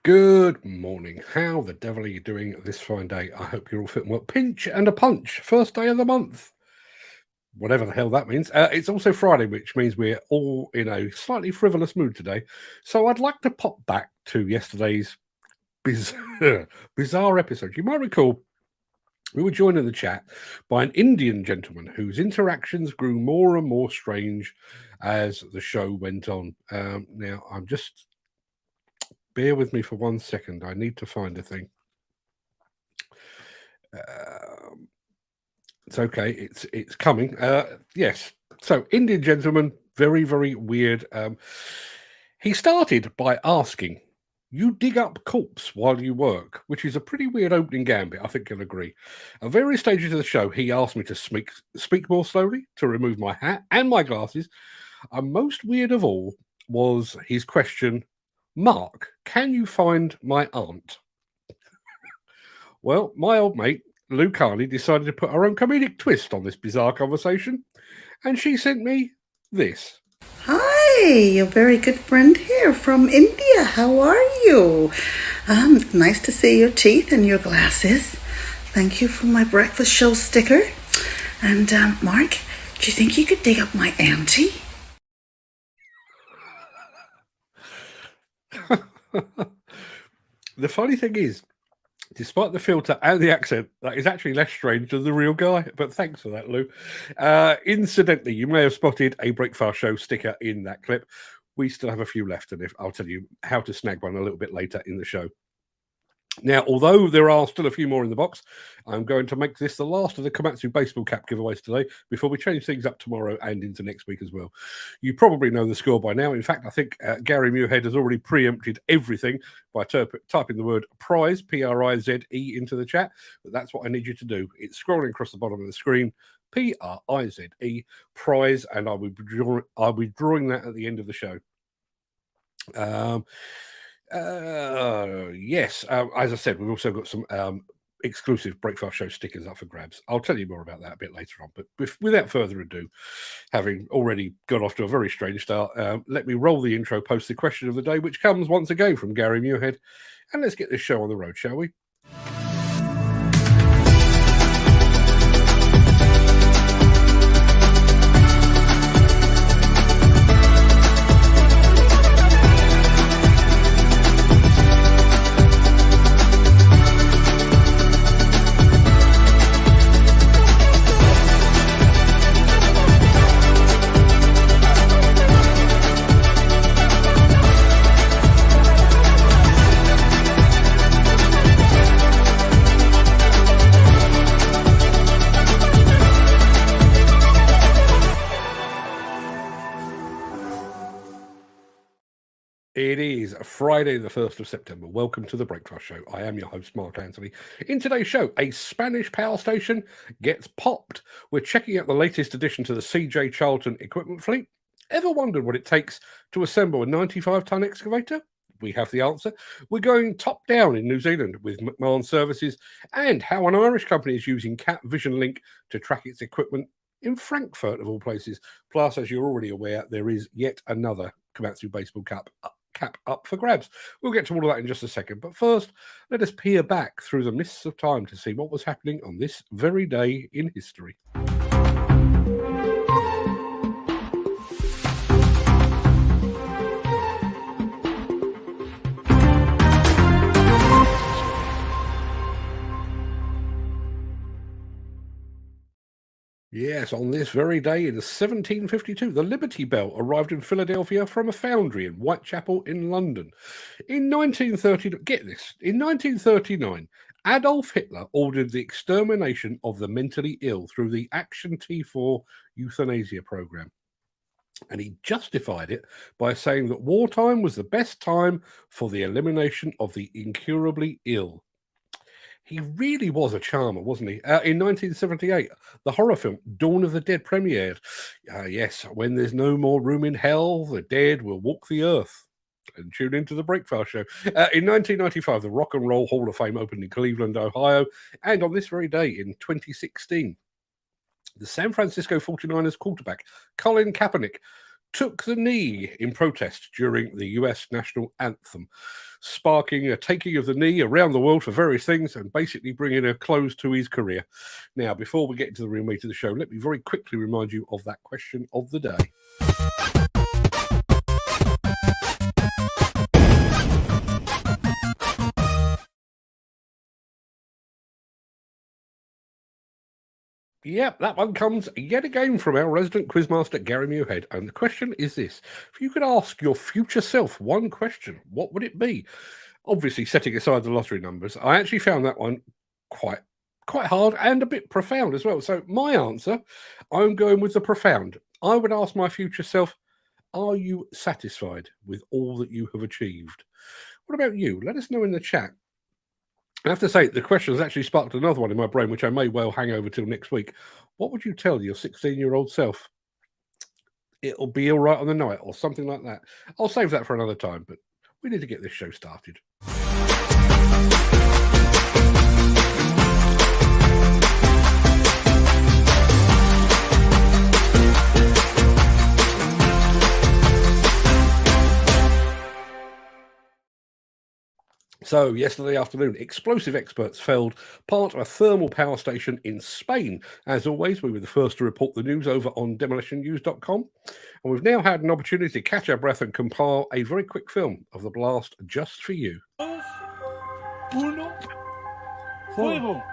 Good morning. How the devil are you doing this fine day? I hope you're all fit and well. Pinch and a punch, first day of the month. Whatever the hell that means. It's also Friday, which means we're all in a slightly frivolous mood today. So I'd like to pop back to yesterday's bizarre episode. You might recall we were joined in the chat by an Indian gentleman whose interactions grew more and more strange as the show went on. Now, I'm just bear with me for 1 second. I need to find a thing. Um, it's okay. It's coming. Yes. So, Indian gentleman, very weird. He started by asking, "You dig up corpse while you work," which is a pretty weird opening gambit. I think you'll agree. At various stages of the show, he asked me to speak more slowly, to remove my hat and my glasses. And most weird of all was his question, "Mark, can you find my aunt?" Well, my old mate, Lou Carney, decided to put her own comedic twist on this bizarre conversation, and she sent me this. Hi, your very good friend here from India. How are you? Nice to see your teeth and your glasses. Thank you for my breakfast show sticker. And, Mark, do you think you could dig up my auntie? The funny thing is, despite the filter and the accent, that is actually less strange than the real guy. But thanks for that, Lou. Incidentally, you may have spotted a Breakfast Show sticker in that clip. We still have a few left, and I'll tell you how to snag one a little bit later in the show. Now, although there are still a few more in the box, I'm going to make this the last of the Komatsu baseball cap giveaways today before we change things up tomorrow and into next week as well. You probably know the score by now. In fact, I think Gary Muirhead has already preempted everything by typing the word prize, P-R-I-Z-E, into the chat. But that's what I need you to do. It's scrolling across the bottom of the screen, P-R-I-Z-E, prize, and I'll be drawing that at the end of the show. Yes, as I said, we've also got some exclusive Breakfast Show stickers up for grabs. I'll tell you more about that a bit later on. But without further ado, having already got off to a very strange start, let me roll the intro, post the question of the day, which comes once again from Gary Muirhead. And let's get this show on the road, shall we? It is Friday, the 1st of September. Welcome to the Breakfast Show. I am your host, Mark Anthony. In today's show, a Spanish power station gets popped. We're checking out the latest addition to the CJ Charlton equipment fleet. Ever wondered what it takes to assemble a 95-ton excavator? We have the answer. We're going top down in New Zealand with McMahon Services and how an Irish company is using Cat Vision Link to track its equipment in Frankfurt, of all places. Plus, as you're already aware, there is yet another Komatsu baseball cap up for grabs. We'll get to all of that in just a second. But first, let us peer back through the mists of time to see what was happening on this very day in history. Yes, on this very day in 1752, the Liberty Bell arrived in Philadelphia from a foundry in Whitechapel in London. In 1930, get this, in 1939, Adolf Hitler ordered the extermination of the mentally ill through the Action T4 euthanasia program. And he justified it by saying that wartime was the best time for the elimination of the incurably ill. He really was a charmer, wasn't he? In 1978, the horror film Dawn of the Dead premiered. Yes, when there's no more room in hell, the dead will walk the earth. And tune into the Breakfast Show. In 1995, the Rock and Roll Hall of Fame opened in Cleveland, Ohio. And on this very day in 2016, the San Francisco 49ers quarterback, Colin Kaepernick, took the knee in protest during the US national anthem, sparking a taking of the knee around the world for various things and basically bringing a close to his career. Now, before we get into the real meat of the show, let me very quickly remind you of that question of the day. Yep, that one comes yet again from our resident quizmaster, Gary Muirhead. And the question is this. If you could ask your future self one question, what would it be? Obviously, setting aside the lottery numbers, I actually found that one quite hard and a bit profound as well. So my answer, I'm going with the profound. I would ask my future self, are you satisfied with all that you have achieved? What about you? Let us know in the chat. I have to say, the question has actually sparked another one in my brain, which I may well hang over till next week. What would you tell your 16-year-old self? It'll be all right on the night or something like that. I'll save that for another time, but we need to get this show started. So, yesterday afternoon, explosive experts felled part of a thermal power station in Spain. As always, we were the first to report the news over on demolitionnews.com. And we've now had an opportunity to catch our breath and compile a very quick film of the blast just for you. Uno, fuego.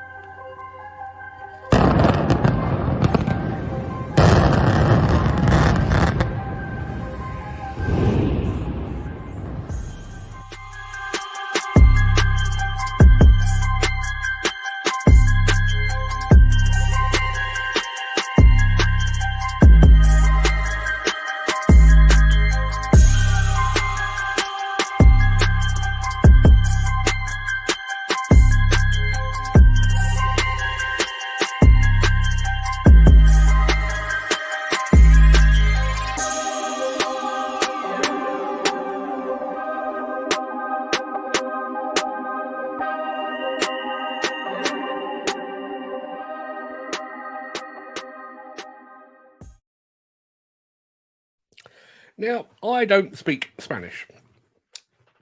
Now, I don't speak Spanish.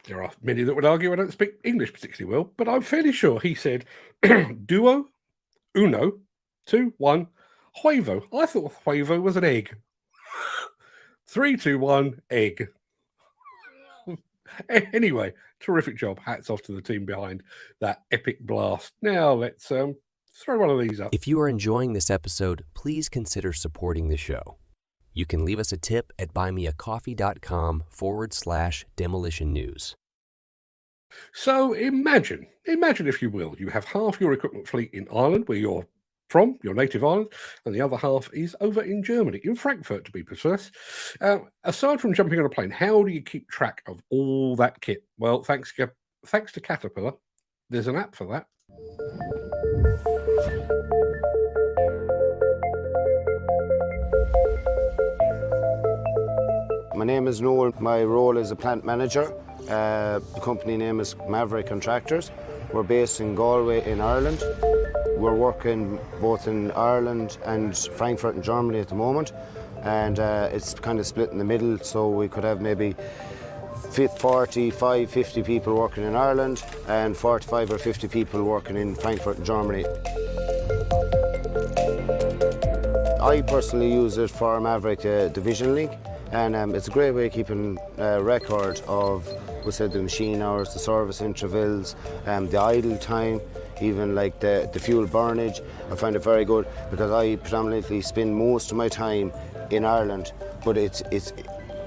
There are many that would argue I don't speak English particularly well, but I'm fairly sure he said duo, uno, 2, 1, huevo. I thought huevo was an egg. 3, 2, 1, egg. Anyway, terrific job. Hats off to the team behind that epic blast. Now let's throw one of these up. If you are enjoying this episode, please consider supporting the show. You can leave us a tip at buymeacoffee.com/demolition news. So imagine if you will, you have half your equipment fleet in Ireland, where you're from, your native island, and the other half is over in Germany, in Frankfurt to be precise. Aside from jumping on a plane, how do you keep track of all that kit? Well, thanks to Caterpillar, there's an app for that. My name is Noel. My role is a plant manager. The company name is Maverick Contractors. We're based in Galway in Ireland. We're working both in Ireland and Frankfurt in Germany at the moment, and it's kind of split in the middle, so we could have maybe 45, 50 people working in Ireland and 45 or 50 people working in Frankfurt in Germany. I personally use it for Maverick Division Link, and it's a great way of keeping record of, we said, the machine hours, the service intervals, the idle time, even like the fuel burnage. I find it very good because I predominantly spend most of my time in Ireland, but it's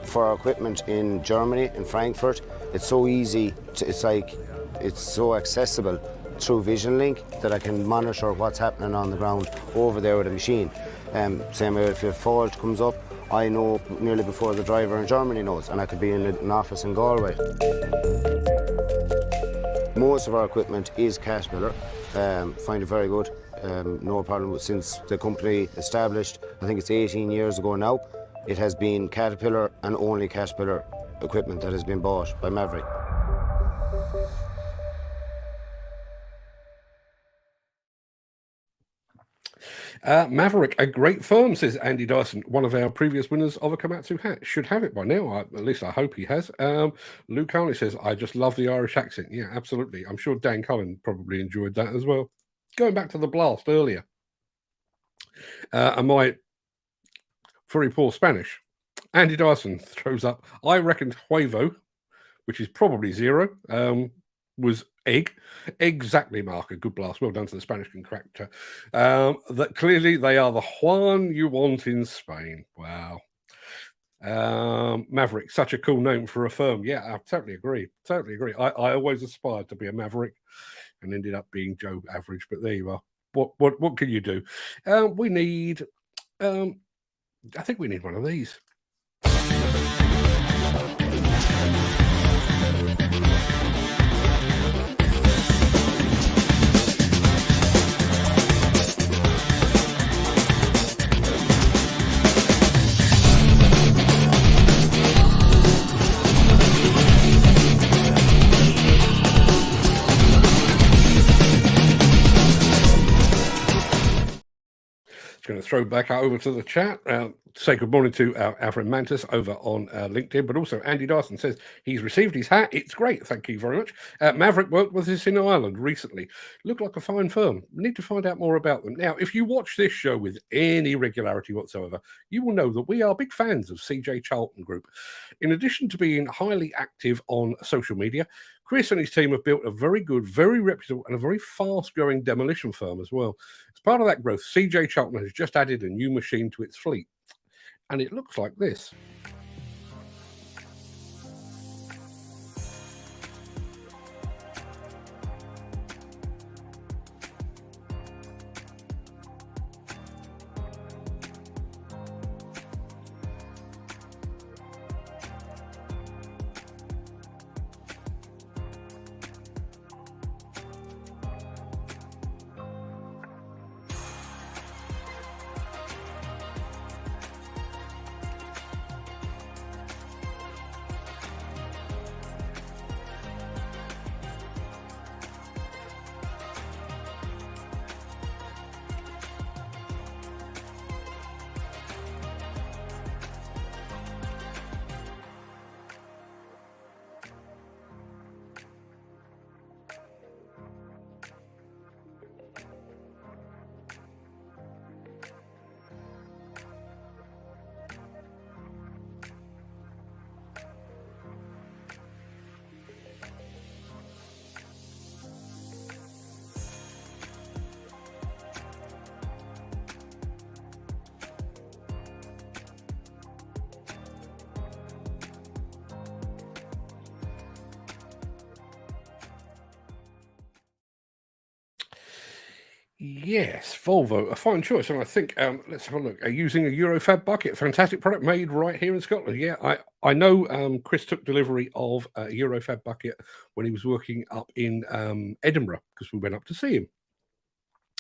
for our equipment in Germany, in Frankfurt. It's so easy, it's so accessible through Vision Link that I can monitor what's happening on the ground over there with the machine. Same way, if a fault comes up, I know nearly before the driver in Germany knows, and I could be in an office in Galway. Most of our equipment is Caterpillar. Find it very good. No problem since the company established. I think it's 18 years ago now. It has been Caterpillar and only Caterpillar equipment that has been bought by Maverick. Maverick, a great firm, says Andy Dyson, one of our previous winners of a Komatsu hat. Should have it by now. At least I hope he has. Lou Carney says, I just love the Irish accent. Yeah, absolutely. I'm sure Dan Cullen probably enjoyed that as well. Going back to the blast earlier. And my very poor Spanish. Andy Dyson throws up, I reckon huevo, which is probably 0, was egg. Exactly, Mark. A good blast. Well done to the Spanish contractor. That clearly they are the Juan you want in Spain. Wow. Maverick, such a cool name for a firm. Yeah, I totally agree. Totally agree. I always aspired to be a Maverick and ended up being Joe Average, but there you are. What can you do? We need, I think we need one of these. Going to throw back over to the chat. Say good morning to our friend Mantis over on LinkedIn, but also Andy Dyson says he's received his hat. It's great. Thank you very much. Maverick worked with us in Ireland recently. Looked like a fine firm. Need to find out more about them. Now, if you watch this show with any regularity whatsoever, you will know that we are big fans of CJ Charlton Group. In addition to being highly active on social media, Chris and his team have built a very good, very reputable, and a very fast-growing demolition firm as well. As part of that growth, CJ Charlton has just added a new machine to its fleet, and it looks like this. Yes, Volvo, a fine choice. And I think, let's have a look. Using a Eurofab bucket, fantastic product made right here in Scotland. Yeah, I know Chris took delivery of a Eurofab bucket when he was working up in Edinburgh, because we went up to see him.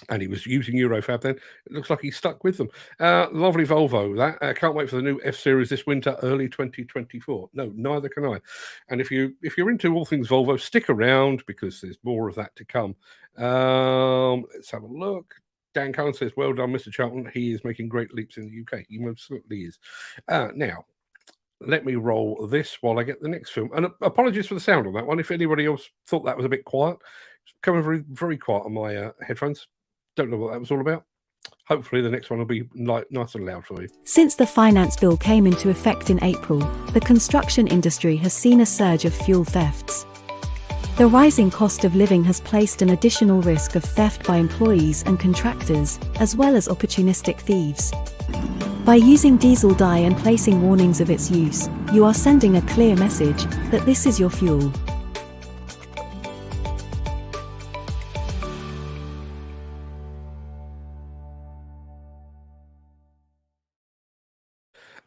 And he was using Eurofab then. It looks like he stuck with them. Lovely Volvo, that. Can't wait for the new F-Series this winter, early 2024. No, neither can I. And if you're into all things Volvo, stick around, because there's more of that to come. Let's have a look. Dan Cullen says, well done, Mr. Charlton. He is making great leaps in the UK. He most certainly is. Now, let me roll this while I get the next film. And apologies for the sound on that one. If anybody else thought that was a bit quiet, it's coming very, very quiet on my headphones. Don't know what that was all about. Hopefully the next one will be nice and loud for you. Since the finance bill came into effect in April, the construction industry has seen a surge of fuel thefts. The rising cost of living has placed an additional risk of theft by employees and contractors, as well as opportunistic thieves. By using diesel dye and placing warnings of its use, you are sending a clear message that this is your fuel.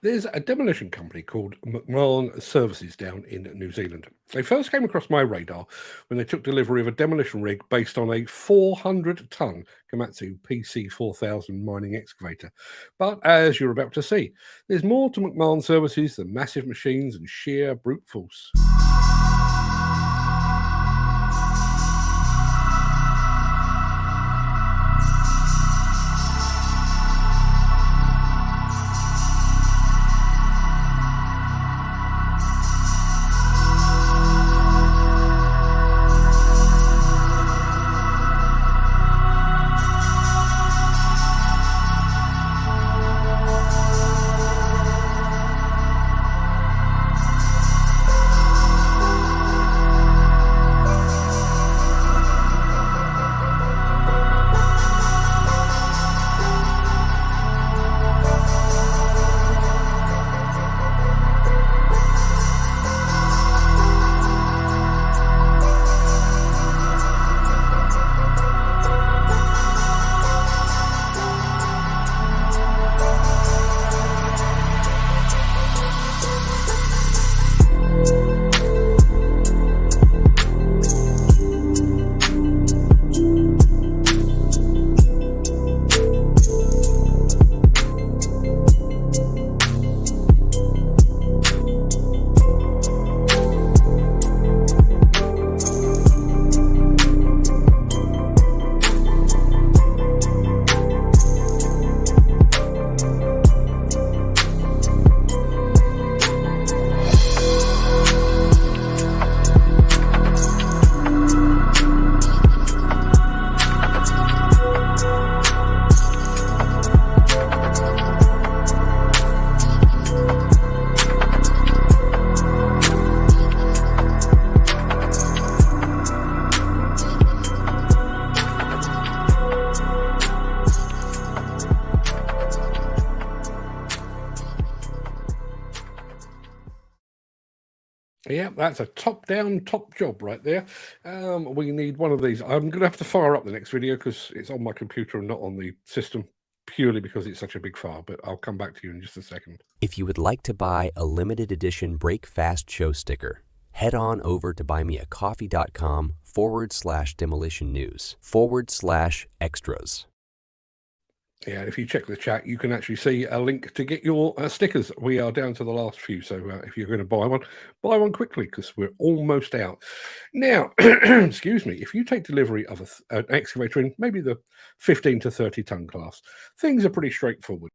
There's a demolition company called McMahon Services down in New Zealand. They first came across my radar when they took delivery of a demolition rig based on a 400-ton Komatsu PC4000 mining excavator. But as you're about to see, there's more to McMahon Services than massive machines and sheer brute force. Yeah, that's a top-down, top job right there. We need one of these. I'm going to have to fire up the next video because it's on my computer and not on the system, purely because it's such a big file, but I'll come back to you in just a second. If you would like to buy a limited edition Break Fast show sticker, head on over to buymeacoffee.com/demolition news/extras. Yeah, if you check the chat, you can actually see a link to get your stickers. We are down to the last few, so if you're going to buy one quickly because we're almost out. Now, excuse me, if you take delivery of an excavator in maybe the 15 to 30 ton class, things are pretty straightforward.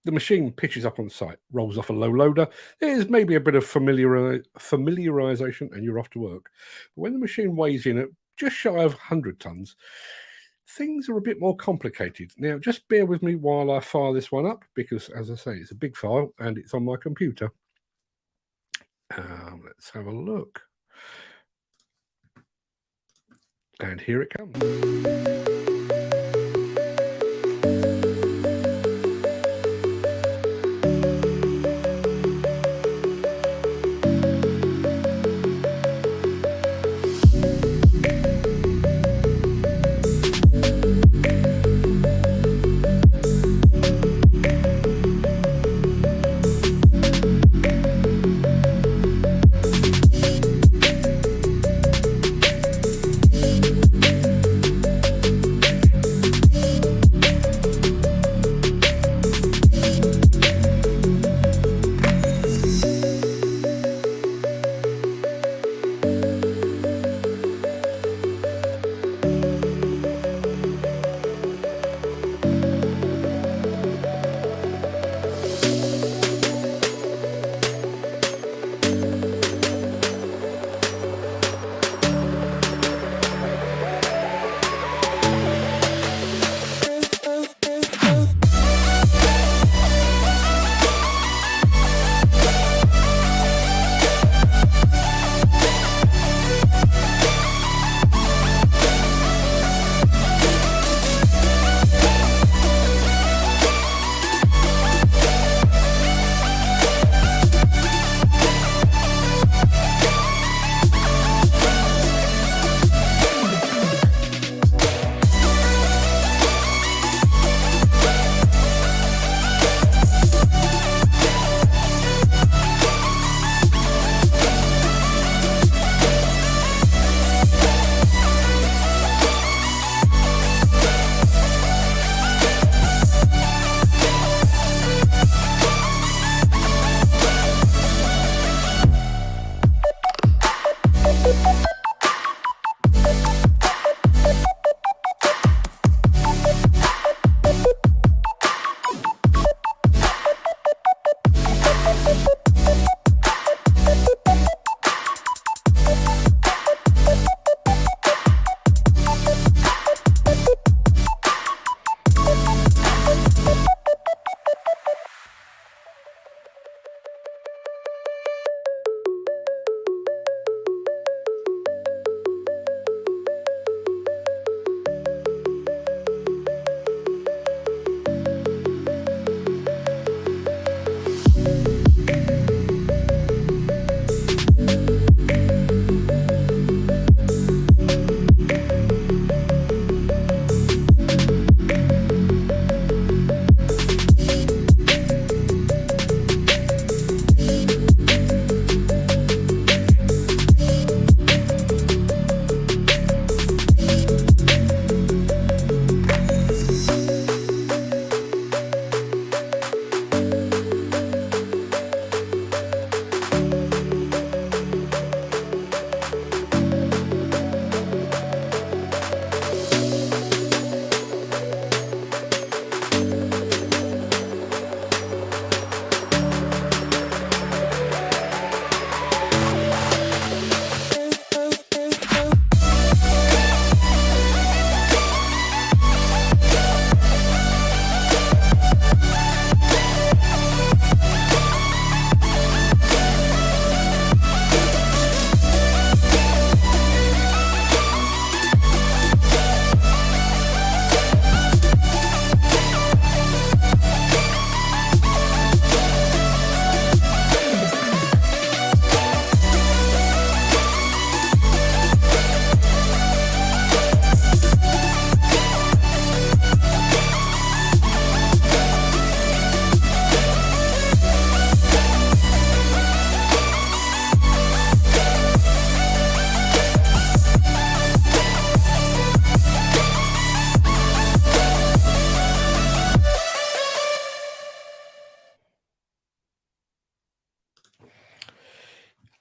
The machine pitches up on site, rolls off a low loader. There's maybe a bit of familiarization, and you're off to work. But when the machine weighs in at just shy of 100 tons, things are a bit more complicated. Now, just bear with me while I fire this one up, because, as I say, it's a big file and it's on my computer. Let's have a look. And here it comes.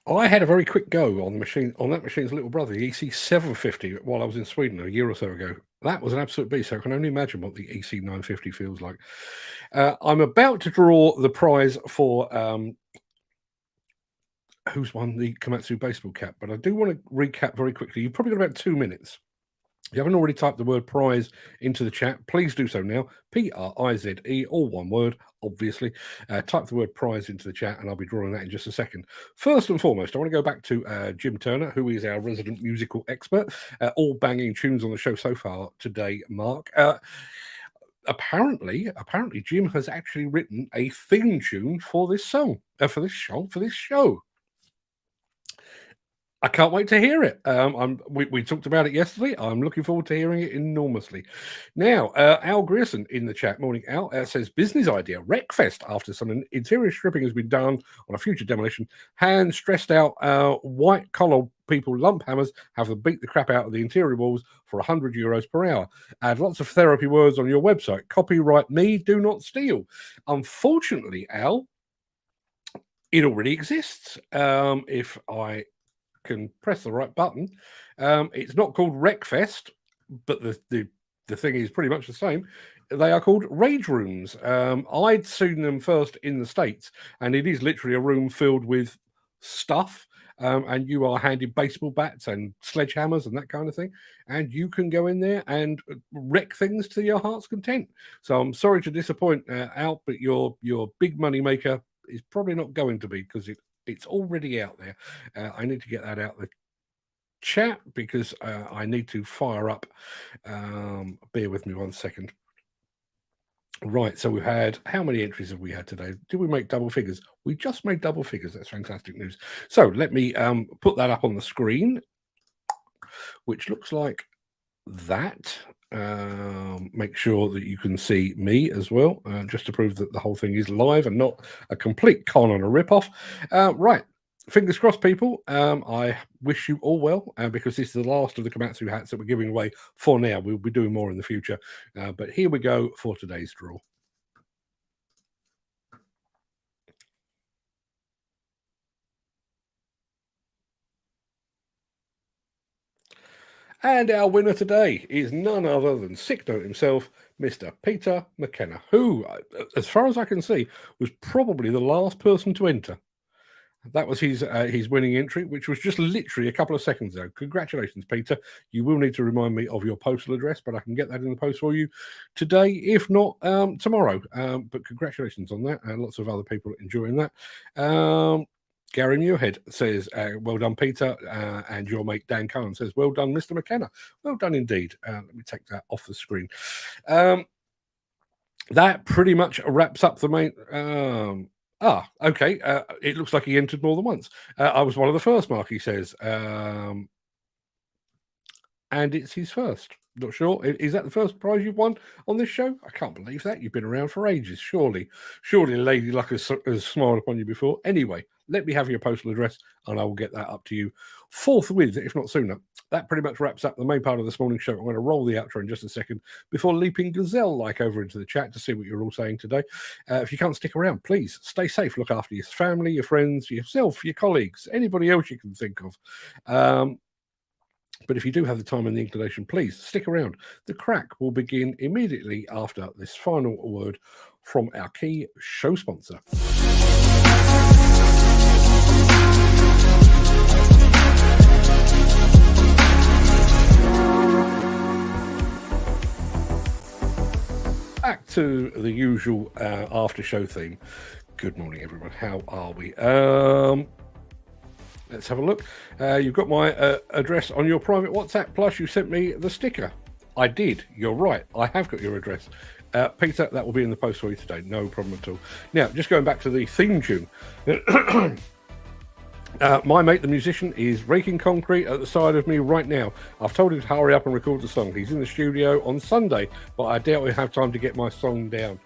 I had a very quick go on the machine, on that machine's little brother, the EC750, while I was in Sweden a year or so ago. That was an absolute beast. So I can only imagine what the EC950 feels like. I'm about to draw the prize for who's won the Komatsu baseball cap, but I do want to recap very quickly. You've probably got about 2 minutes. If you haven't already typed the word prize into the chat, please do so now. Prize, all one word, obviously. Type the word prize into the chat and I'll be drawing that in just a second. First and foremost, I want to go back to Jim Turner, who is our resident musical expert. All banging tunes on the show so far today, Mark. Apparently, Jim has actually written a theme tune for this song, for this show. I can't wait to hear it. We talked about it yesterday. I'm looking forward to hearing it enormously. Now, Al Grierson in the chat, morning Al, says, business idea, Wreckfest, after some interior stripping has been done on a future demolition. Hand stressed out white-collar people, lump hammers, have to beat the crap out of the interior walls for €100 per hour. Add lots of therapy words on your website. Copyright me, do not steal. Unfortunately, Al, it already exists. If I can press the right button. It's not called Wreckfest, but the thing is pretty much the same. They are called rage rooms. I'd seen them first in the States, and it is literally a room filled with stuff, and you are handed baseball bats and sledgehammers and that kind of thing, and you can go in there and wreck things to your heart's content. So I'm sorry to disappoint Al, but your big money maker is probably not going to be, because it's already out there. I need to get that out the chat because I need to fire up. Bear with me 1 second. Right, so we've had, how many entries have we had today? Did we make double figures? We just made double figures. That's fantastic news. So let me put that up on the screen, which looks like that. Make sure that you can see me as well, just to prove that the whole thing is live and not a complete con and a rip-off. Right, fingers crossed, people. I wish you all well, because this is the last of the Komatsu hats that we're giving away for now. We'll be doing more in the future, but here we go for today's draw. And our winner today is none other than Sick Note himself, Mr. Peter McKenna, who, as far as I can see, was probably the last person to enter. That was his winning entry, which was just literally a couple of seconds ago. Congratulations, Peter. You will need to remind me of your postal address, but I can get that in the post for you today, if not tomorrow. But congratulations on that. Lots of other people enjoying that. Gary Muirhead says, well done, Peter. And your mate Dan Cullen says, well done, Mr. McKenna. Well done indeed. Let me take that off the screen. That pretty much wraps up the main... okay. It looks like he entered more than once. I was one of the first, Mark, he says. And it's his first. Not sure. Is that the first prize you've won on this show? I can't believe that. You've been around for ages. Surely Lady Luck has smiled upon you before. Anyway, let me have your postal address and I will get that up to you forthwith, if not sooner. That pretty much wraps up the main part of this morning's show. I'm going to roll the outro in just a second before leaping gazelle-like over into the chat to see what you're all saying today. If you can't stick around, please stay safe. Look after your family, your friends, yourself, your colleagues, anybody else you can think of. But if you do have the time and the inclination, please stick around. The Craic will begin immediately after this final word from our key show sponsor. Back to the usual after show theme. Good morning, everyone. How are we? Let's have a look. You've got my address on your private WhatsApp, plus you sent me the sticker. I did. You're right. I have got your address. Peter, that will be in the post for you today. No problem at all. Now, just going back to the theme tune. My mate, the musician, is raking concrete at the side of me right now. I've told him to hurry up and record the song. He's in the studio on Sunday, but I doubt we'll have time to get my song down.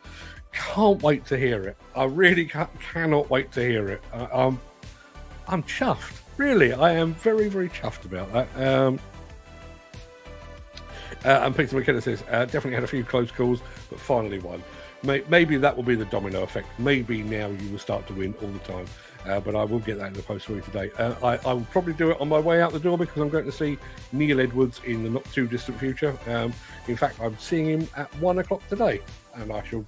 Can't wait to hear it. I really cannot wait to hear it. I'm chuffed. Really, I am very, very chuffed about that. And Peter McKenna says, definitely had a few close calls, but finally won. Maybe that will be the domino effect. Maybe now you will start to win all the time. but I will get that in the post for you today. I will probably do it on my way out the door because I'm going to see Neil Edwards in the not too distant future. In fact, I'm seeing him at 1 o'clock today, and I shall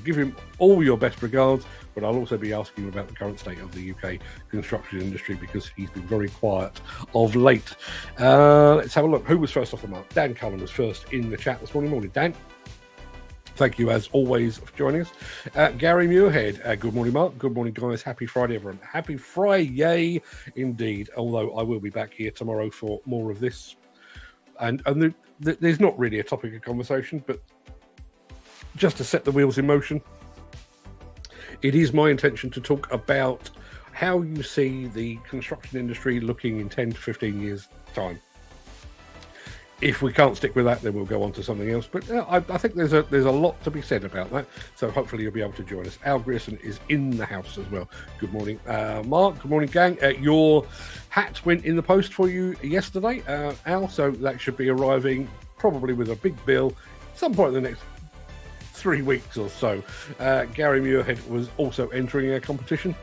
give him all your best regards, but I'll also be asking him about the current state of the UK construction industry because he's been very quiet of late. Let's have a look. Who was first off the mark? Dan Cullen was first in the chat this morning. Morning, Dan. Thank you, as always, for joining us. Gary Muirhead, good morning, Mark. Good morning, guys. Happy Friday, everyone. Happy Friday, indeed. Although I will be back here tomorrow for more of this. And there's not really a topic of conversation, but just to set the wheels in motion, it is my intention to talk about how you see the construction industry looking in 10 to 15 years' time. If we can't stick with that, then we'll go on to something else. But I think there's a lot to be said about that. So hopefully you'll be able to join us. Al Grierson is in the house as well. Good morning, Mark. Good morning, gang. Your hat went in the post for you yesterday, Al. So that should be arriving probably with a big bill some point in the next 3 weeks or so. Gary Muirhead was also entering a competition.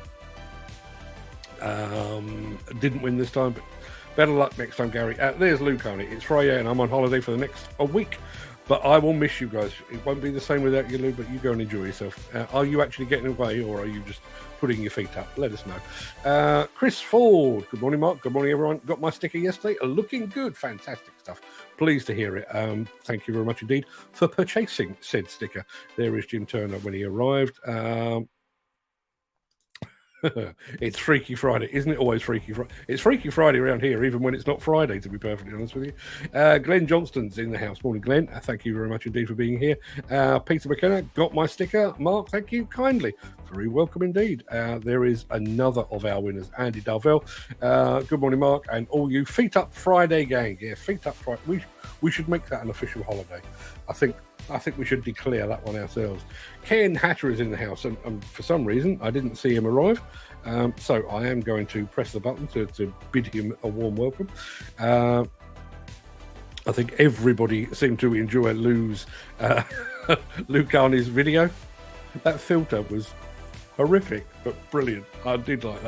Didn't win this time, but better luck next time, Gary. There's Lou Carney. It's Friday and I'm on holiday for the next week, but I will miss you guys. It won't be the same without you, Lou, but you go and enjoy yourself. Are you actually getting away or are you just putting your feet up? Let us know. Chris Ford. Good morning, Mark. Good morning, everyone. Got my sticker yesterday. Looking good. Fantastic stuff. Pleased to hear it. Thank you very much indeed for purchasing said sticker. There is Jim Turner when he arrived. It's Freaky Friday. Isn't it always Freaky Friday? It's Freaky Friday around here, even when it's not Friday, to be perfectly honest with you. Glenn Johnston's in the house. Morning, Glenn. Thank you very much indeed for being here. Peter McKenna, got my sticker. Mark, thank you kindly. Very welcome indeed. There is another of our winners, Andy Darvell. Good morning, Mark, and all you Feet Up Friday gang. Yeah, Feet Up Friday. We should make that an official holiday. I think we should declare that one ourselves. Ken Hatter is in the house, and for some reason I didn't see him arrive, so I am going to press the button to bid him a warm welcome. I think everybody seemed to enjoy Lou Carney's video. That filter was horrific, but brilliant. I did like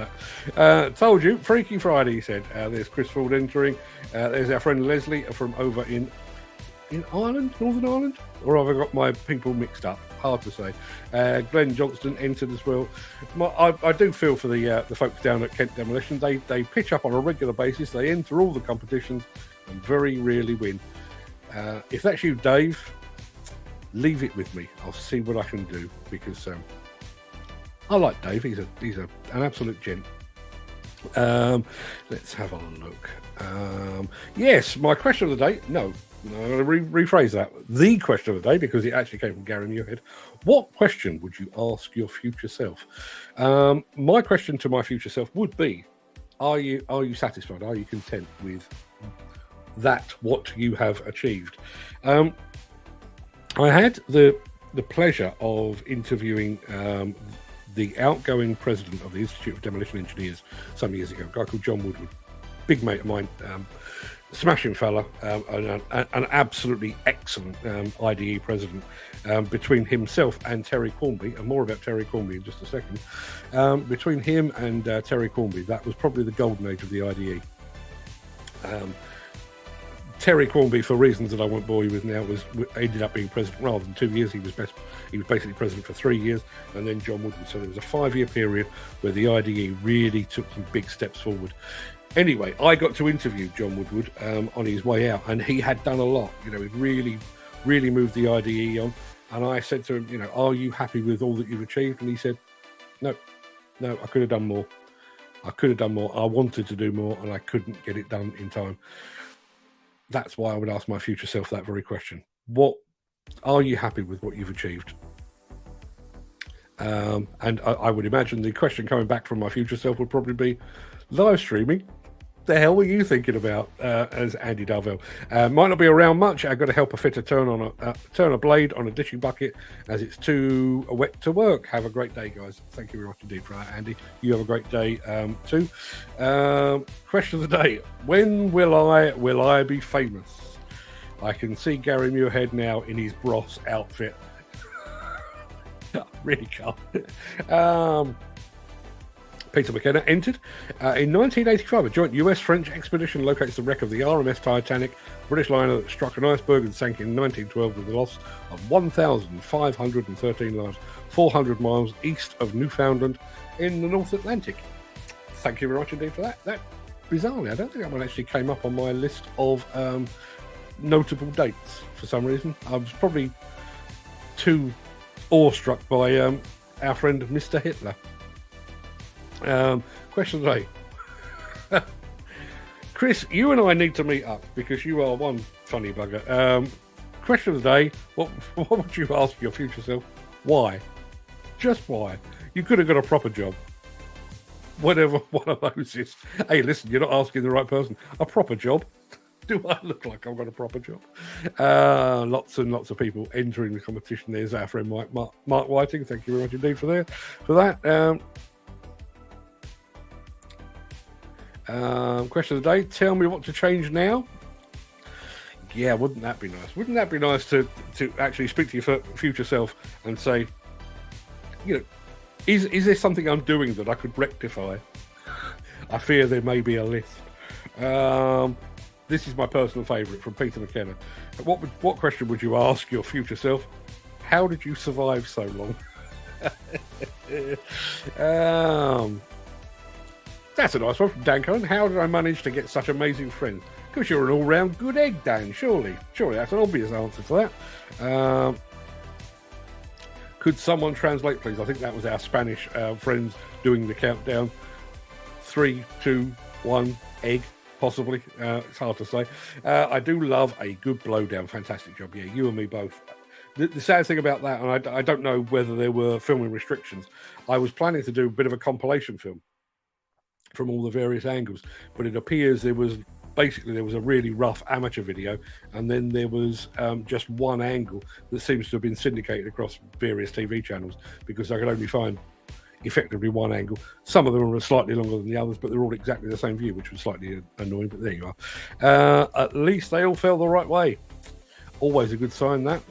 that. Told you, Freaky Friday, he said. There's Chris Ford entering. There's our friend Leslie from over in Ireland, Northern Ireland, or have I got my people mixed up? Hard to say. Glenn Johnston entered as well. I do feel for the folks down at Kent Demolition. They pitch up on a regular basis. They enter all the competitions and very rarely win. If that's you, Dave, leave it with me. I'll see what I can do because I like Dave. He's an absolute gent. Let's have a look. Yes, my question of the day. No, I'm going to rephrase that. The question of the day, because it actually came from Gary Muirhead. What question would you ask your future self? My question to my future self would be: Are you satisfied? Are you content with what you have achieved? I had the pleasure of interviewing the outgoing president of the Institute of Demolition Engineers some years ago, a guy called John Woodward, big mate of mine, smashing fella, an absolutely excellent IDE president. Between himself and Terry Cornby, and more about Terry Cornby in just a second, between him and Terry Cornby, that was probably the golden age of the IDE. Terry Cornby, for reasons that I won't bore you with now, ended up being president rather than 2 years. He was basically president for 3 years, and then John Woodward. So there was a 5-year period where the IDE really took some big steps forward. Anyway, I got to interview John Woodward on his way out, and he had done a lot. He'd really moved the IDE on. And I said to him, are you happy with all that you've achieved? And he said, no, I could have done more. I wanted to do more, and I couldn't get it done in time. That's why I would ask my future self that very question. What are you happy with what you've achieved? And I would imagine the question coming back from my future self would probably be live streaming. The hell were you thinking about? As Andy Darvell might not be around much. I've got to help a fitter turn a blade on a dishing bucket as it's too wet to work. Have a great day, guys. Thank you very much indeed for that, Andy. You have a great day too. Question of the day: when will I be famous? I can see Gary Muirhead now in his Bros outfit. Really can't. Peter McKenna entered. In 1985, a joint US-French expedition locates the wreck of the RMS Titanic, British liner that struck an iceberg and sank in 1912 with the loss of 1,513 lives, 400 miles east of Newfoundland in the North Atlantic. Thank you very much indeed for that. That, bizarrely, I don't think that one actually came up on my list of notable dates for some reason. I was probably too awestruck by our friend Mr. Hitler. Question of the day. Chris, you and I need to meet up because you are one funny bugger. Question of the day. What would you ask your future self? Why? Just why? You could have got a proper job. Whatever one of those is. Hey, listen, you're not asking the right person. A proper job? Do I look like I've got a proper job? Lots and lots of people entering the competition. There's our friend Mark Whiting. Thank you very much indeed for that. Question of the day. Tell me what to change now. Yeah, wouldn't that be nice? Wouldn't that be nice to actually speak to your future self and say, you know, is there something I'm doing that I could rectify? I fear there may be a list. This is my personal favourite from Peter McKenna. What question would you ask your future self? How did you survive so long? That's a nice one from Dan Cohen. How did I manage to get such amazing friends? Because you're an all-round good egg, Dan, surely. Surely that's an obvious answer to that. Could someone translate, please? I think that was our Spanish friends doing the countdown. 3, 2, 1, egg, possibly. It's hard to say. I do love a good blowdown. Fantastic job. Yeah, you and me both. The sad thing about that, and I don't know whether there were filming restrictions, I was planning to do a bit of a compilation film from all the various angles, but it appears there was a really rough amateur video, and then there was just one angle that seems to have been syndicated across various TV channels, because I could only find effectively one angle. Some of them are slightly longer than the others, but they're all exactly the same view, which was slightly annoying, but there you are. At least they all fell the right way. Always a good sign, that.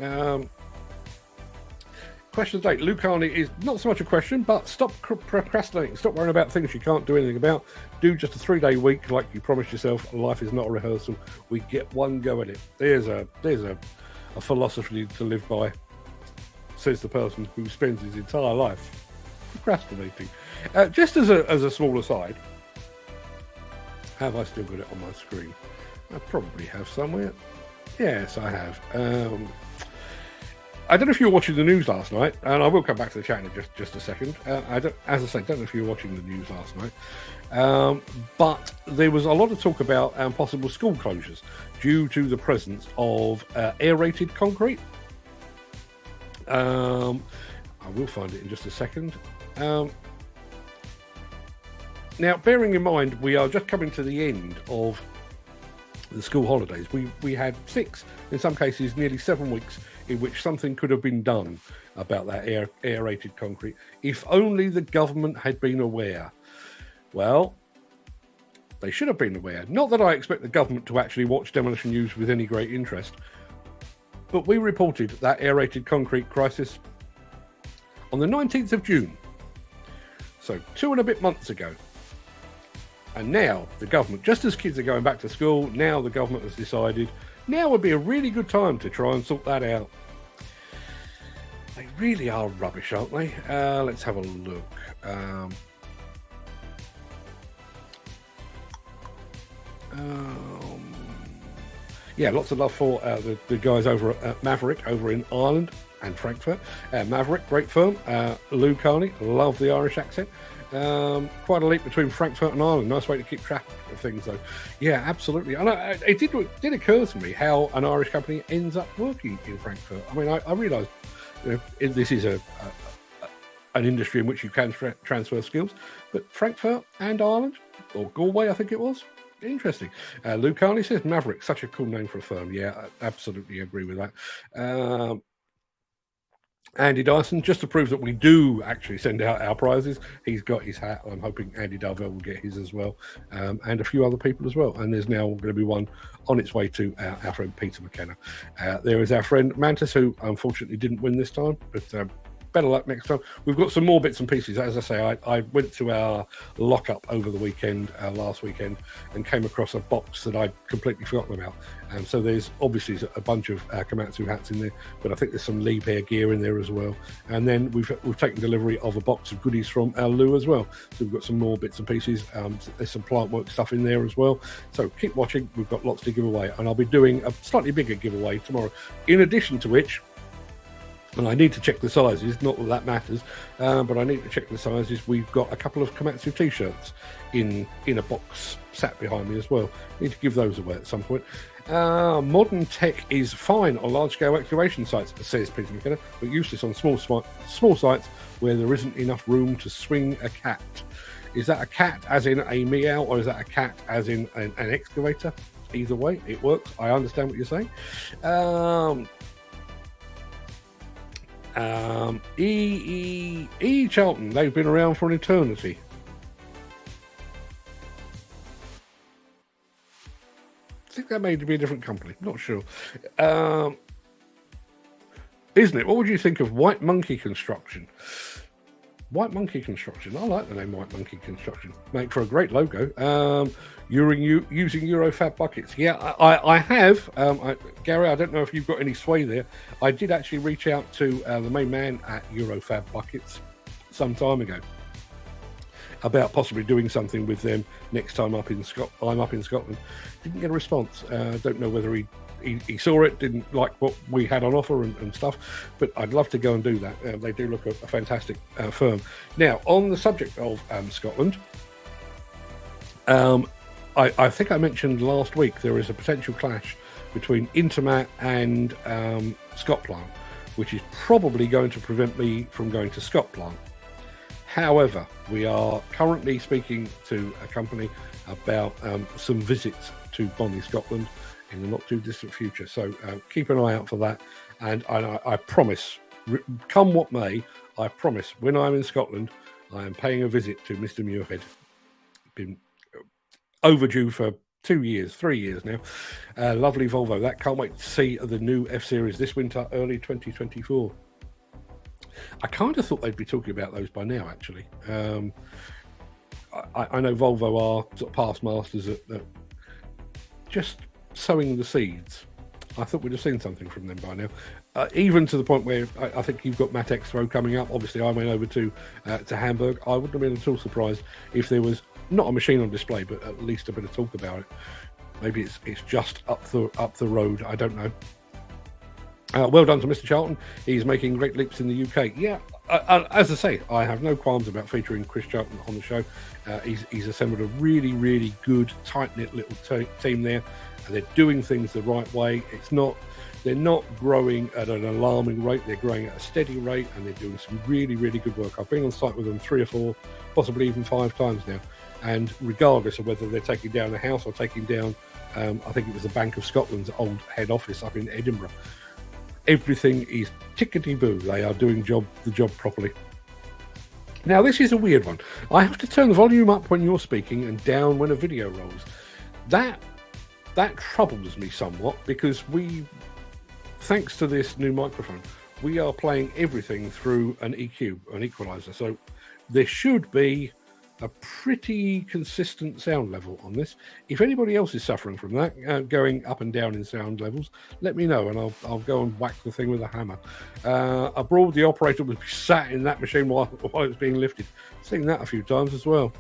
Question of the day. Lou Carney is not so much a question, but stop procrastinating. Stop worrying about things you can't do anything about. Do just a 3-day week like you promised yourself. Life is not a rehearsal. We get one go at it. There's a philosophy to live by, says the person who spends his entire life procrastinating. Just as a small aside, have I still got it on my screen? I probably have somewhere. Yes, I have. I don't know if you were watching the news last night, and I will come back to the chat in just a second. Don't know if you were watching the news last night, but there was a lot of talk about possible school closures due to the presence of aerated concrete. I will find it in just a second. Now, bearing in mind, we are just coming to the end of the school holidays. We had 6, in some cases nearly 7 weeks, in which something could have been done about that aerated concrete, if only the government had been aware. Well, they should have been aware. Not that I expect the government to actually watch Demolition News with any great interest, but we reported that aerated concrete crisis on the 19th of June, so 2 and a bit months ago. And now the government, just as kids are going back to school, now the government has decided now would be a really good time to try and sort that out. They really are rubbish, aren't they? Let's have a look. Yeah, lots of love for the guys over at Maverick over in Ireland and Frankfurt. Maverick, great firm. Lou Carney, love the Irish accent. Quite a leap between Frankfurt and Ireland. Nice way to keep track of things, though. Yeah, absolutely. And it did occur to me how an Irish company ends up working in Frankfurt. I mean, I realised this is an industry in which you can transfer skills, but Frankfurt and Ireland, or Galway, I think it was. Interesting. Lou Carney says Maverick, such a cool name for a firm. Yeah, I absolutely agree with that. Andy Dyson, just to prove that we do actually send out our prizes, he's got his hat. I'm hoping Andy Darvell will get his as well, and a few other people as well. And there's now going to be one on its way to our friend Peter McKenna. There is our friend Mantis, who unfortunately didn't win this time, but better luck next time. We've got some more bits and pieces. As I say, I went to our lockup over the weekend, last weekend, and came across a box that I'd completely forgotten about. So there's obviously a bunch of Komatsu hats in there, but I think there's some Lee Pair gear in there as well. And then we've taken delivery of a box of goodies from our Lou as well. So we've got some more bits and pieces. There's some plant work stuff in there as well. So keep watching. We've got lots to give away, and I'll be doing a slightly bigger giveaway tomorrow. In addition to which, and I need to check the sizes, not that matters, but I need to check the sizes. We've got a couple of Komatsu t-shirts in a box sat behind me as well. Need to give those away at some point. Modern tech is fine on large-scale excavation sites, says Peter McKenna, but useless on small sites where there isn't enough room to swing a cat. Is that a cat as in a meow, or is that a cat as in an excavator? Either way, it works. I understand what you're saying. Charlton, they've been around for an eternity. I think that may be a different company. Not sure. Isn't it? What would you think of White Monkey Construction? White Monkey Construction. I like the name White Monkey Construction. Make for a great logo. Using Eurofab buckets. Yeah, I have. Gary, I don't know if you've got any sway there. I did actually reach out to the main man at Eurofab buckets some time ago about possibly doing something with them next time I'm up in Scotland. Didn't get a response. Don't know whether he saw it, didn't like what we had on offer and stuff, but I'd love to go and do that. They do look a fantastic firm. Now, on the subject of Scotland, I think I mentioned last week there is a potential clash between Intermat and Scotplant, which is probably going to prevent me from going to Scotplant. However, we are currently speaking to a company about some visits to Bonnie, Scotland in the not too distant future. So keep an eye out for that. And I promise, come what may, I promise when I'm in Scotland, I am paying a visit to Mr. Muirhead. Been overdue for 3 years now. Lovely Volvo. That can't wait to see the new F-Series this winter, early 2024. I kind of thought they'd be talking about those by now, actually. I know Volvo are sort of past masters at just sowing the seeds. I thought we'd have seen something from them by now. Even to the point where I think you've got Matt Expo coming up. Obviously, I went over to Hamburg. I wouldn't have been at all surprised if there was not a machine on display, but at least a bit of talk about it. Maybe it's just up the road. I don't know. Well done to Mr. Charlton. He's making great leaps in the UK. Yeah, as I say, I have no qualms about featuring Chris Charlton on the show. He's assembled a really, really good, tight-knit little team there. And they're doing things the right way. They're not growing at an alarming rate. They're growing at a steady rate, and they're doing some really, really good work. I've been on site with them 3 or 4, possibly even 5 times now. And regardless of whether they're taking down the house or taking down, I think it was the Bank of Scotland's old head office up in Edinburgh, everything is tickety-boo. They are doing the job properly. Now, this is a weird one. I have to turn the volume up when you're speaking and down when a video rolls. That troubles me somewhat, because thanks to this new microphone, we are playing everything through an EQ, an equalizer. So there should be a pretty consistent sound level on this. If anybody else is suffering from that, going up and down in sound levels, let me know, and I'll go and whack the thing with a hammer. Abroad, the operator was sat in that machine while it's being lifted. Seen that a few times as well.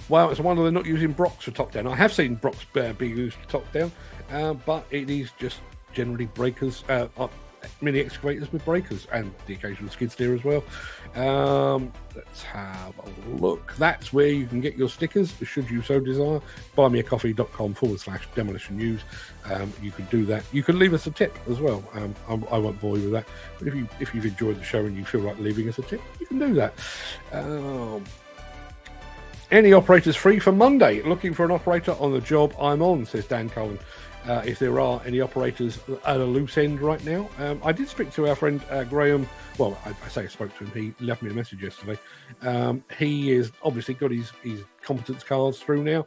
Well, it's a wonder they're not using Brock's for top down. I have seen Brock's be used for top down, but it is just generally breakers, mini excavators with breakers, and the occasional skid steer as well. Let's have a look. That's where you can get your stickers, should you so desire. buymeacoffee.com/demolition news. You can do that. You can leave us a tip as well. I won't bore you with that. But if you've enjoyed the show and you feel like leaving us a tip, you can do that. Any operators free for Monday? Looking for an operator on the job I'm on, says Dan Cullen. If there are any operators at a loose end right now. I did speak to our friend Graham. Well, I say I spoke to him. He left me a message yesterday. He has obviously got his competence cards through now.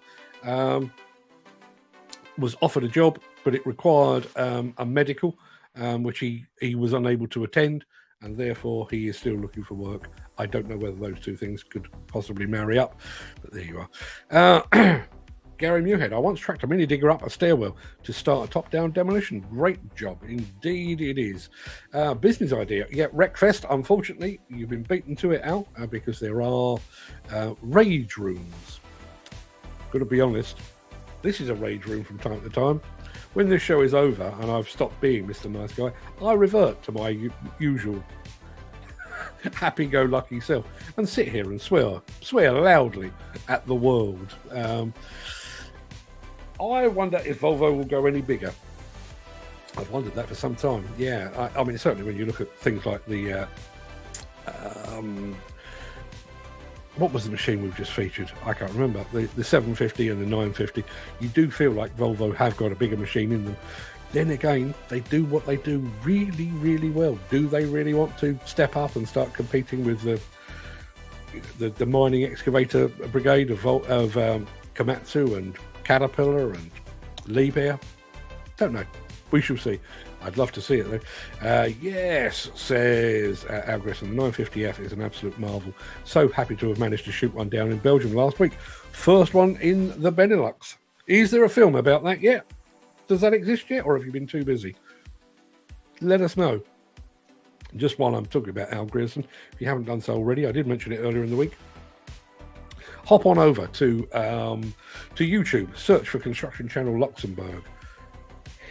Was offered a job, but it required a medical. which he was unable to attend, and therefore he is still looking for work. I don't know whether those two things could possibly marry up, but there you are. Gary Muirhead, I once tracked a mini digger up a stairwell to start a top-down demolition. Great job, indeed it is. Business idea. Yeah, Wreckfest, unfortunately, you've been beaten to it, Al, because there are rage rooms. Got to be honest, this is a rage room from time to time. When this show is over and I've stopped being Mr. Nice Guy, I revert to my usual happy-go-lucky self and sit here and swear loudly at the world. I wonder if Volvo will go any bigger. I've wondered that for some time. Yeah, I mean, certainly when you look at things like the... what was the machine we've just featured? I can't remember. The 750 and the 950. You do feel like Volvo have got a bigger machine in them. Then again, they do what they do really, really well. Do they really want to step up and start competing with the mining excavator brigade of Komatsu and Caterpillar and Liebherr? Don't know. We shall see. I'd love to see it though. Yes, says Al Grissom, the 950F is an absolute marvel. So happy to have managed to shoot one down in Belgium last week. First one in the Benelux. Is there a film about that yet? Does that exist yet, or have you been too busy? Let us know. Just while I'm talking about Al Grierson, if you haven't done so already, I did mention it earlier in the week. Hop on over to YouTube, search for Construction Channel Luxembourg.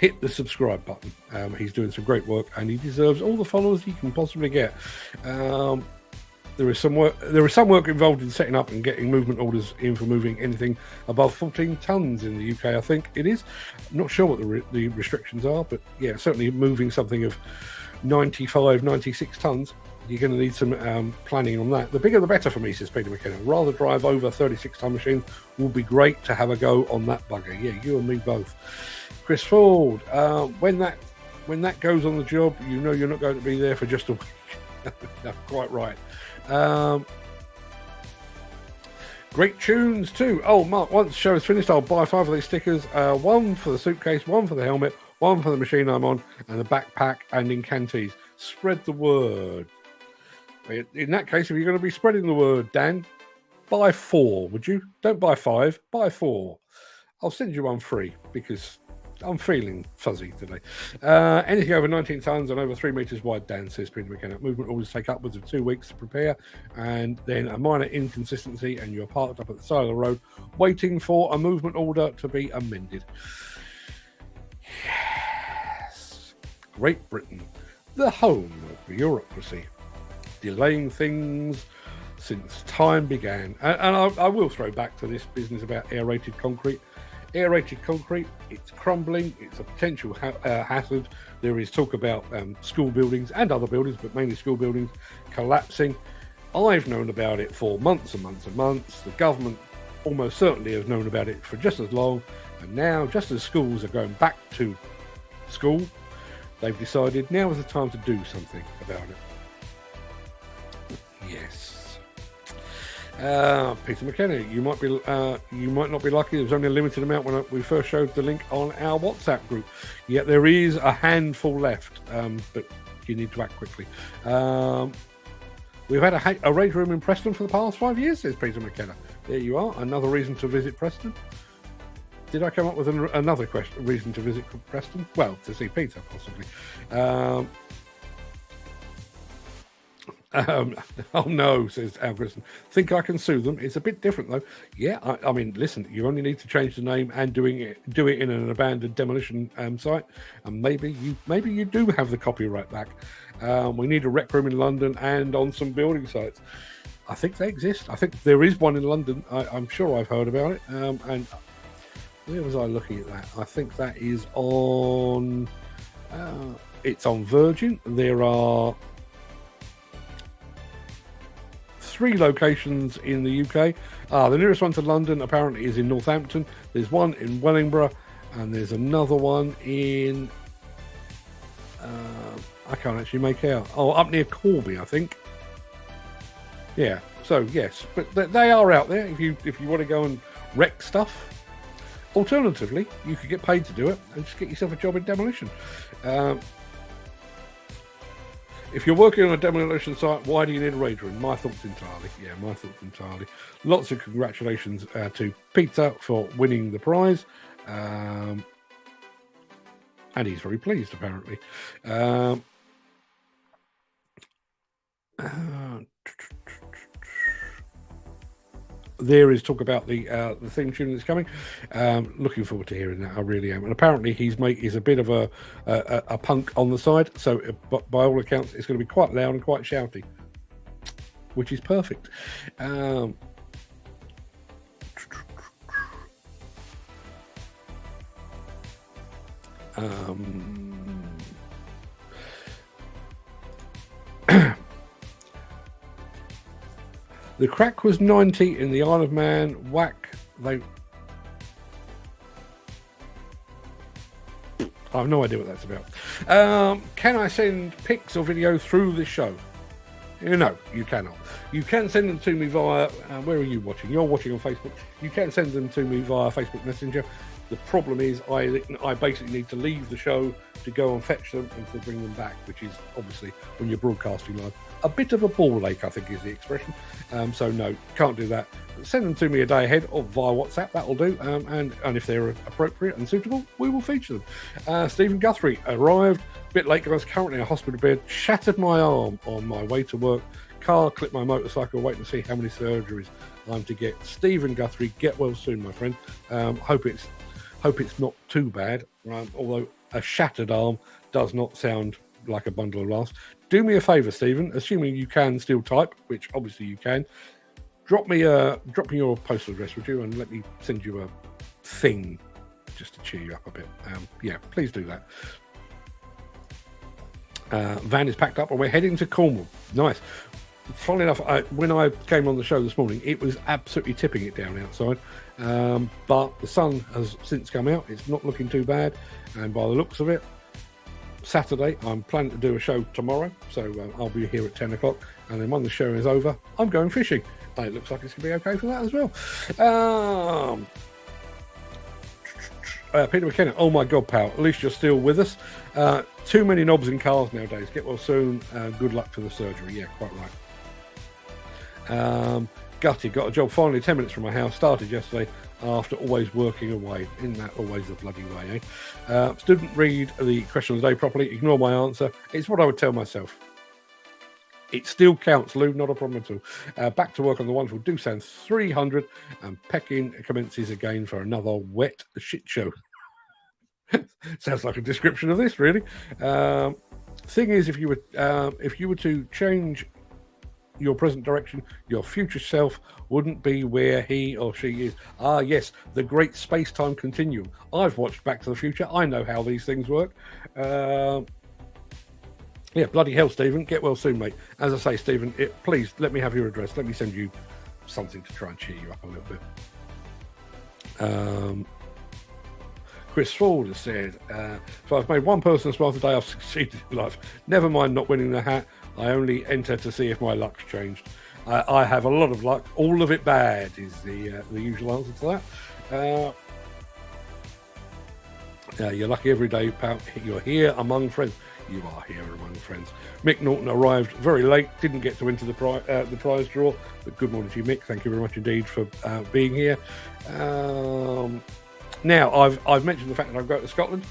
Hit the subscribe button. He's doing some great work, and he deserves all the followers he can possibly get. There is some work involved in setting up and getting movement orders in for moving anything above 14 tons in the UK. I think it is. I'm not sure what the restrictions are, but yeah, certainly moving something of 95, 96 tons. You're going to need some planning on that. The bigger the better for me, says Peter McKenna. Rather drive over 36-ton machines. Will be great to have a go on that bugger. Yeah, you and me both. Chris Ford, when that goes on the job, you know you're not going to be there for just a week. No, quite right. Great tunes too. Oh, Mark, once the show is finished, I'll buy 5 of these stickers. One for the suitcase, one for the helmet, one for the machine I'm on, and the backpack and incantees. Spread the word. In that case, if you're going to be spreading the word, Dan, buy 4, would you? Don't buy 5, buy 4. I'll send you one free because I'm feeling fuzzy today. Anything over 19 tons and over 3 meters wide, Dan, says Peter McKenna. Movement orders take upwards of 2 weeks to prepare, and then a minor inconsistency, and you're parked up at the side of the road waiting for a movement order to be amended. Yes. Great Britain, the home of bureaucracy, delaying things since time began. And I will throw back to this business about aerated concrete. Aerated concrete, it's crumbling, it's a potential hazard. There is talk about school buildings and other buildings, but mainly school buildings, collapsing. I've known about it for months and months and months. The government almost certainly has known about it for just as long. And now, just as schools are going back to school, they've decided now is the time to do something about it. Yes. Peter McKenna, you might not be lucky. There was only a limited amount when we first showed the link on our WhatsApp group. Yet there is a handful left, but you need to act quickly. We've had a rage room in Preston for the past 5 years, says Peter McKenna. There you are, another reason to visit Preston. Did I come up with another reason to visit Preston? Well, to see Peter, possibly. Oh no, says Al Grissom. Think I can sue them? It's a bit different though. Yeah, I mean, listen, you only need to change the name and do it in an abandoned demolition site, and maybe you do have the copyright back. We need a rec room in London and on some building sites. I think they exist. I think there is one in London. I'm sure I've heard about it. And where was I looking at that? I think that is on. It's on Virgin. There are 3 locations in the UK. The nearest one to London apparently is in Northampton. There's one in Wellingborough, and there's another one in I can't actually make out. Oh, up near Corby, I think. Yeah. So yes, but they are out there if you want to go and wreck stuff. Alternatively, you could get paid to do it and just get yourself a job in demolition. If you're working on a demolition site, why do you need a rage room? My thoughts entirely. Yeah, my thoughts entirely. Lots of congratulations to Peter for winning the prize. And he's very pleased, apparently. There is talk about the theme tune that's coming. Looking forward to hearing that. I really am. And apparently his mate is a bit of a punk on the side, so by all accounts it's going to be quite loud and quite shouty, which is perfect. The Craic was 90 in the Isle of Man. Whack, I have no idea what that's about. Can I send pics or video through this show? No, you cannot. You can send them to me via, where are you watching? You're watching on Facebook. You can send them to me via Facebook Messenger. The problem is I basically need to leave the show to go and fetch them and to bring them back, which is obviously, when you're broadcasting live, a bit of a ball ache, I think is the expression. So no, can't do that. Send them to me a day ahead or via WhatsApp, that'll do. And if they're appropriate and suitable, we will feature them. Stephen Guthrie arrived a bit late, guys, currently in a hospital bed, shattered my arm on my way to work, car clipped my motorcycle, waiting to see how many surgeries I'm to get. Stephen Guthrie, get well soon, my friend. Hope it's not too bad, although a shattered arm does not sound like a bundle of laughs. Do me a favour, Stephen, assuming you can still type, which obviously you can, drop me your postal address, would you, and let me send you a thing just to cheer you up a bit. Yeah, please do that. Van is packed up and we're heading to Cornwall. Nice. Funnily enough, when I came on the show this morning, it was absolutely tipping it down outside. But the sun has since come out. It's not looking too bad. And by the looks of it, Saturday, I'm planning to do a show tomorrow. So I'll be here at 10 o'clock. And then when the show is over, I'm going fishing. And it looks like it's going to be okay for that as well. Peter McKenna, oh my God, pal, at least you're still with us. Too many knobs in cars nowadays. Get well soon. Good luck for the surgery. Yeah, quite right. Gutty, got a job finally 10 minutes from my house. Started yesterday after always working away. Isn't that always the bloody way, eh? Didn't read the question of the day properly. Ignore my answer. It's what I would tell myself. It still counts, Lou, not a problem at all. Back to work on the wonderful Doosan 300, and pecking commences again for another wet shit show. Sounds like a description of this, really. Thing is, if you were to change your present direction, your future self wouldn't be where he or she is. Ah, yes, the great space-time continuum. I've watched Back to the Future. I know how these things work. Yeah, bloody hell, Stephen. Get well soon, mate. As I say, Stephen, please let me have your address. Let me send you something to try and cheer you up a little bit. Chris Ford has said, if I've made one person smile today, I've succeeded in life. Never mind not winning the hat. I only enter to see if my luck's changed. I have a lot of luck. All of it bad is the usual answer to that. You're lucky every day, pal. You're here among friends. You are here among friends. Mick Norton arrived very late, didn't get to enter the prize draw, but good morning to you, Mick. Thank you very much indeed for being here. Now, I've mentioned the fact that I've got to Scotland.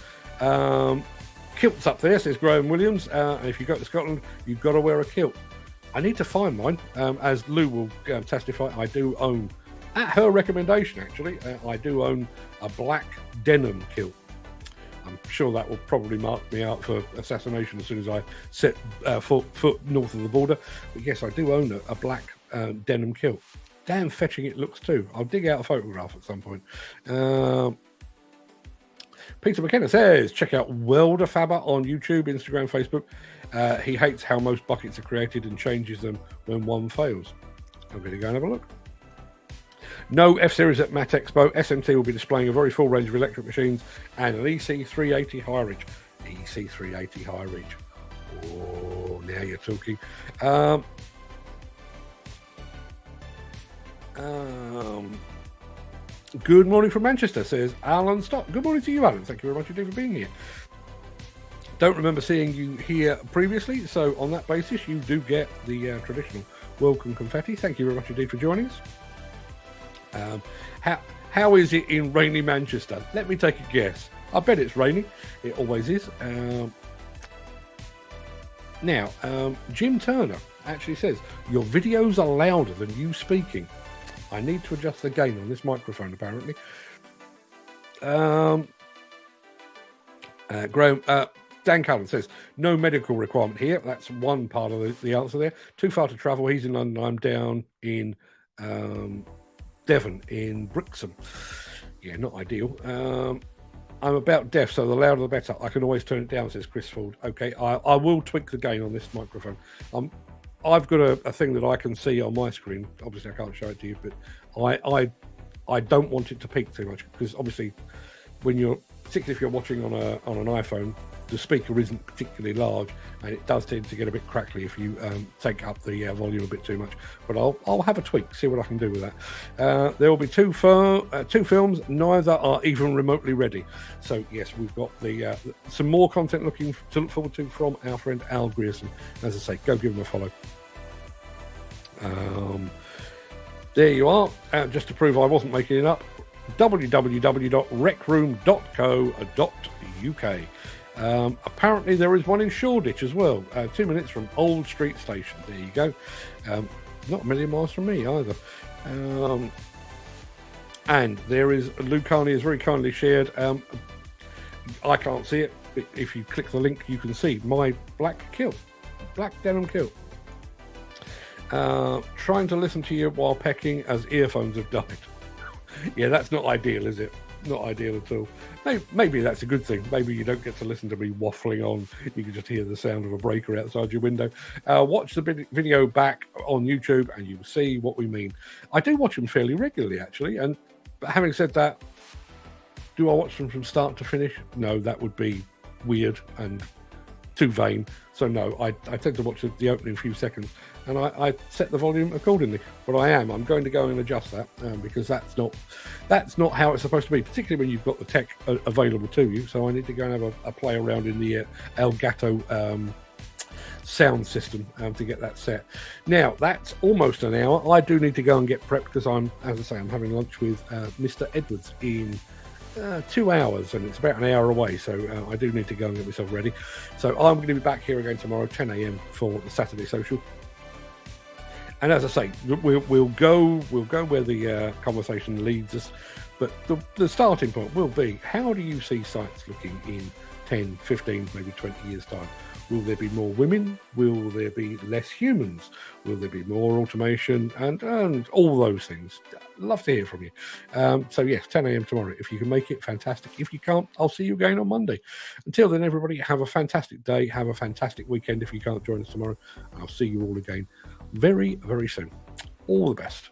Kilts up there, says Graham Williams. And if you go to Scotland, you've got to wear a kilt. I need to find mine. As Lou will testify, I do own, at her recommendation actually, I do own a black denim kilt. I'm sure that will probably mark me out for assassination as soon as I set foot north of the border. But yes, I do own a black denim kilt. Damn fetching it looks too. I'll dig out a photograph at some point. Peter McKenna says, check out Welder Fabber on YouTube, Instagram, Facebook. He hates how most buckets are created and changes them when one fails. I'm going to go and have a look. No F-Series at Mat Expo. SMT will be displaying a very full range of electric machines and an EC380 high reach. EC380 high reach. Oh, now you're talking. Good morning from Manchester, says Alan Stott. Good morning to you, Alan. Thank you very much indeed for being here. don't remember seeing you here previously, so on that basis, you do get the traditional welcome confetti. Thank you very much indeed for joining us. How is it in rainy Manchester? Let me take a guess. I bet it's raining. It always is. Now, Jim Turner actually says, your videos are louder than you speaking. I need to adjust the gain on this microphone, apparently. Graham, Dan Cullen says, no medical requirement here. That's one part of the answer there. Too far to travel. He's in London. I'm down in Devon, in Brixham. Yeah, not ideal. I'm about deaf, so the louder the better. I can always turn it down, says Chris Ford. Okay, I will tweak the gain on this microphone. I've got a thing that I can see on my screen. Obviously, I can't show it to you, but I don't want it to peak too much, because obviously, particularly if you're watching on an iPhone, the speaker isn't particularly large, and it does tend to get a bit crackly if you take up the volume a bit too much. But I'll have a tweak, see what I can do with that. There will be two films. Neither are even remotely ready. So yes, we've got some more content to look forward to from our friend Al Grierson. As I say, go give him a follow. There you are. Just to prove I wasn't making it up, www.recroom.co.uk. Apparently there is one in Shoreditch as well, 2 minutes from Old Street Station. There you go. Not a million miles from me either. And there is, Lou Carney has very kindly shared, I can't see it, but if you click the link you can see my black denim kilt. Trying to listen to you while pecking as earphones have died. Yeah, that's not ideal, is it? Not ideal at all. Maybe that's a good thing. Maybe you don't get to listen to me waffling on. You can just hear the sound of a breaker outside your window. Watch the video back on YouTube and you will see what we mean. I do watch them fairly regularly, actually. But having said that, do I watch them from start to finish? No, that would be weird and too vain. So no, I tend to watch the opening few seconds, and I set the volume accordingly. But I'm going to go and adjust that because that's not how it's supposed to be, particularly when you've got the tech available to you. So I need to go and have a play around in the Elgato sound system to get that set. Now that's almost an hour. I do need to go and get prepped because I'm having lunch with Mr. Edwards in 2 hours, and it's about an hour away, so I do need to go and get myself ready. So I'm going to be back here again tomorrow, 10 a.m. for the Saturday Social. And as I say, we'll go where the conversation leads us, but the starting point will be, how do you see sites looking in 10, 15, maybe 20 years' time? Will there be more women? Will there be less humans? Will there be more automation? And all those things. Love to hear from you. So yes, 10 a.m. tomorrow. If you can make it, fantastic. If you can't, I'll see you again on Monday. Until then, everybody, have a fantastic day. Have a fantastic weekend if you can't join us tomorrow. I'll see you all again very, very soon. All the best.